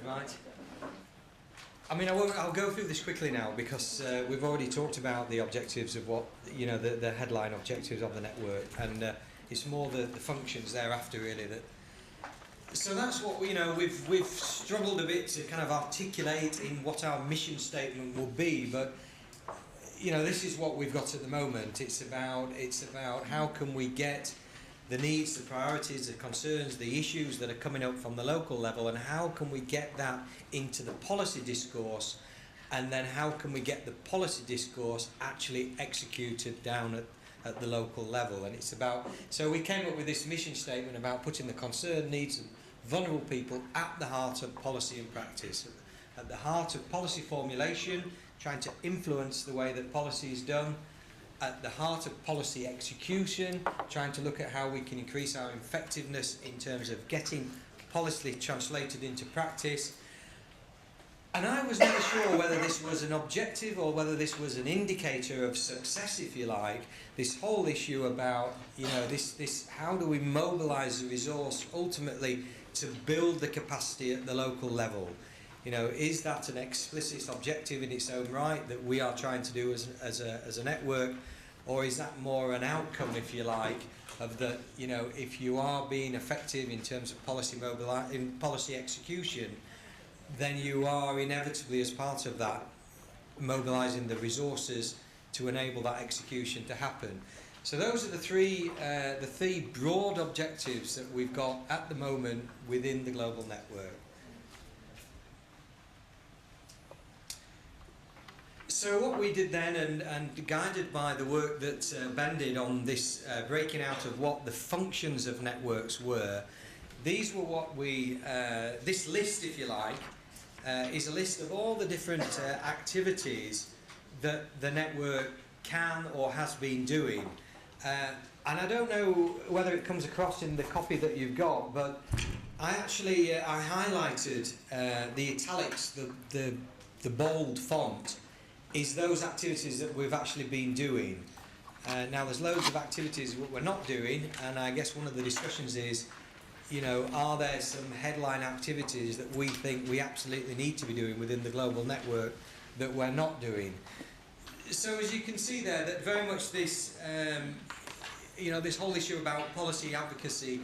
Right. I mean, I'll go through this quickly now because we've already talked about the objectives of what, you know, the headline objectives of the network, and it's more the functions thereafter really that. So that's what we've struggled a bit to kind of articulate in what our mission statement will be, but this is what we've got at the moment. It's about how can we get the needs, the priorities, the concerns, the issues that are coming up from the local level, and how can we get that into the policy discourse, and then how can we get the policy discourse actually executed down at the local level. And it's about, so we came up with this mission statement about putting the concerned needs of vulnerable people at the heart of policy and practice, at the heart of policy formulation, trying to influence the way that policy is done, at the heart of policy execution, trying to look at how we can increase our effectiveness in terms of getting policy translated into practice. And I was never sure whether this was an objective or whether this was an indicator of success, if you like. This whole issue about, this how do we mobilise the resource ultimately to build the capacity at the local level? Is that an explicit objective in its own right that we are trying to do as a network, or is that more an outcome, if you like, of the, if you are being effective in terms of policy execution, then you are inevitably, as part of that, mobilising the resources to enable that execution to happen. So those are the three broad objectives that we've got at the moment within the global network. So what we did then, and guided by the work that Ben did on this breaking out of what the functions of networks were, these were what we, this list, if you like, is a list of all the different activities that the network can or has been doing. And I don't know whether it comes across in the copy that you've got, but I highlighted the italics, the bold font, is those activities that we've actually been doing. Now there's loads of activities that we're not doing, and I guess one of the discussions is, are there some headline activities that we think we absolutely need to be doing within the global network that we're not doing? So as you can see there, that very much this, this whole issue about policy advocacy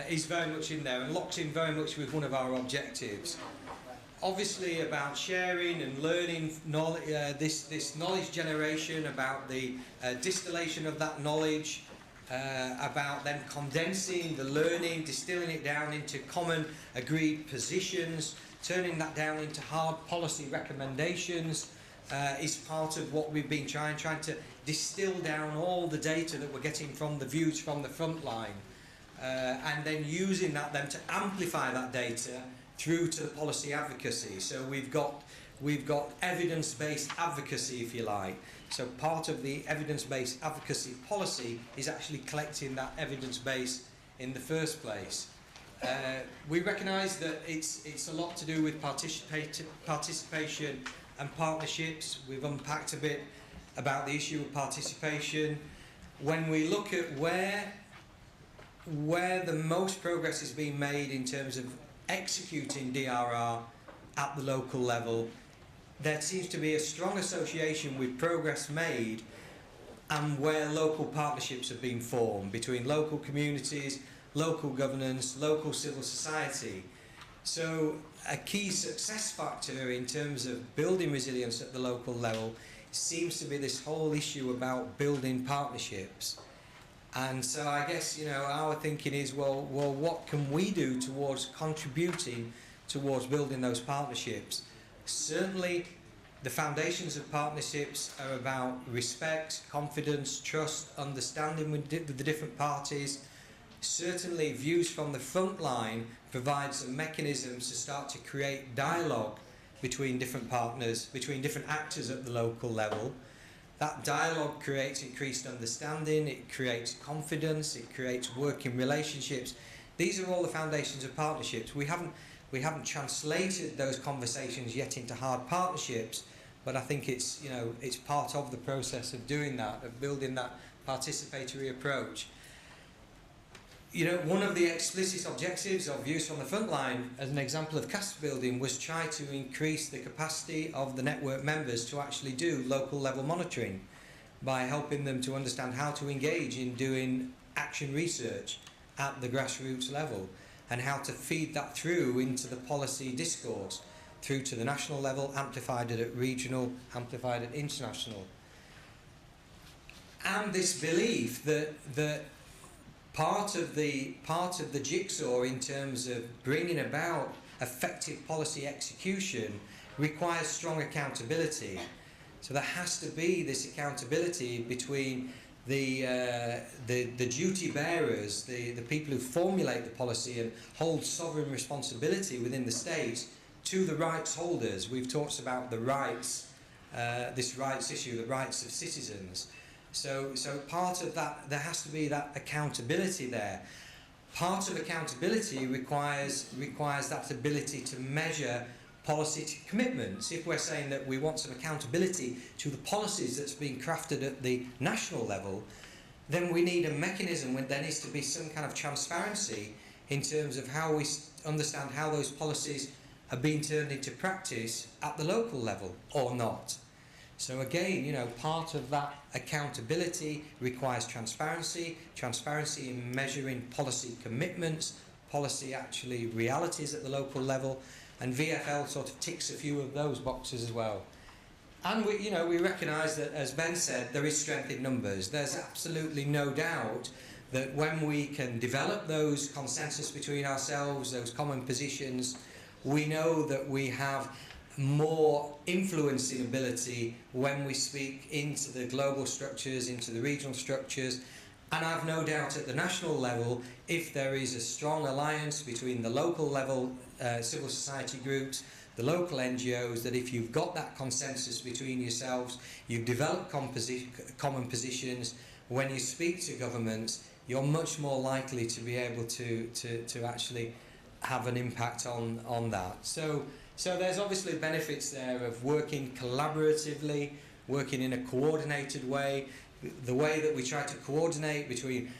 is very much in there and locks in very much with one of our objectives. Obviously about sharing and learning knowledge, this knowledge generation, about the distillation of that knowledge, about then condensing the learning, distilling it down into common agreed positions, turning that down into hard policy recommendations, is part of what we've been trying to distill down all the data that we're getting from the views from the front line, and then using that then to amplify that data through to the policy advocacy. So we've got evidence-based advocacy, if you like. So part of the evidence-based advocacy policy is actually collecting that evidence base in the first place. We recognise that it's a lot to do with participation and partnerships. We've unpacked a bit about the issue of participation. When we look at where the most progress is being made in terms of executing DRR at the local level, there seems to be a strong association with progress made and where local partnerships have been formed between local communities, local governance, local civil society. So a key success factor in terms of building resilience at the local level seems to be this whole issue about building partnerships. And so I guess, our thinking is, well, what can we do towards contributing towards building those partnerships? Certainly, the foundations of partnerships are about respect, confidence, trust, understanding with the different parties. Certainly, views from the front line provide some mechanisms to start to create dialogue between different partners, between different actors at the local level. That dialogue creates increased understanding, it creates confidence, it creates working relationships. These are all the foundations of partnerships. We haven't translated those conversations yet into hard partnerships, but I think it's part of the process of doing that, of building that participatory approach. you know, one of the explicit objectives of Views from the Frontline, as an example of capacity building, was try to increase the capacity of the network members to actually do local level monitoring by helping them to understand how to engage in doing action research at the grassroots level and how to feed that through into the policy discourse through to the national level, amplified at regional, amplified at international. And this belief that part of the jigsaw in terms of bringing about effective policy execution requires strong accountability. So there has to be this accountability between the duty bearers, the people who formulate the policy and hold sovereign responsibility within the states, to the rights holders. We've talked about the rights, this rights issue, the rights of citizens. So part of that, there has to be that accountability there. Part of accountability requires that ability to measure policy commitments. If we're saying that we want some accountability to the policies that's being crafted at the national level, then we need a mechanism when there needs to be some kind of transparency in terms of how we understand how those policies are being turned into practice at the local level or not. So again, you know, part of that accountability requires transparency in measuring policy commitments, policy actually realities at the local level, and VFL sort of ticks a few of those boxes as well. And we recognise that, as Ben said, there is strength in numbers. There's absolutely no doubt that when we can develop those consensus between ourselves, those common positions, we know that we have more influencing ability when we speak into the global structures, into the regional structures, and I've no doubt at the national level, if there is a strong alliance between the local level civil society groups, the local NGOs, that if you've got that consensus between yourselves, you've developed common positions, when you speak to governments, you're much more likely to be able to actually have an impact on that. So there's obviously benefits there of working collaboratively, working in a coordinated way, the way that we try to coordinate between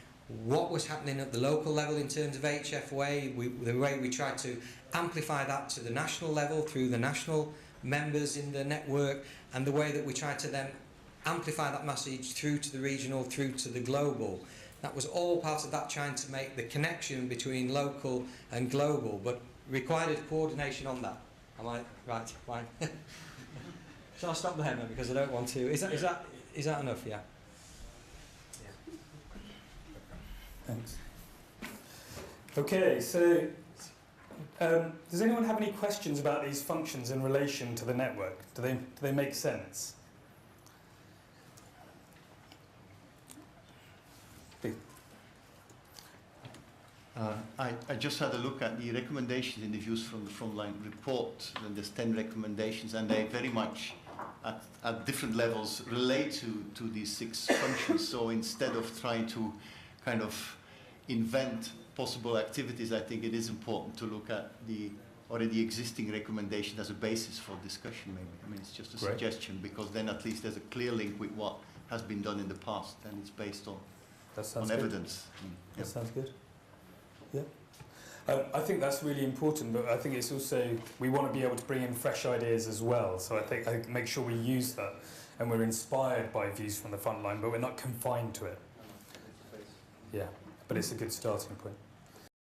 what was happening at the local level in terms of HFWA, the way we try to amplify that to the national level through the national members in the network, and the way that we try to then amplify that message through to the regional, through to the global. That was all part of that, trying to make the connection between local and global, but required coordination on that. Am I right? Fine. Shall I stop there, man, because I don't want to. Is that enough? Yeah. Thanks. Okay, so does anyone have any questions about these functions in relation to the network? Do they make sense? I just had a look at the recommendations in the Views from the Frontline report, and there's 10 recommendations, and they very much at different levels relate to these 6 functions. So instead of trying to kind of invent possible activities, I think it is important to look at the already existing recommendation as a basis for discussion, maybe. I mean, it's just a suggestion, because then at least there's a clear link with what has been done in the past, and it's based on evidence. That sounds good. Yeah. I think that's really important, but I think it's also, we want to be able to bring in fresh ideas as well. So I make sure we use that, and we're inspired by Views from the Frontline, but we're not confined to it. Yeah, but it's a good starting point.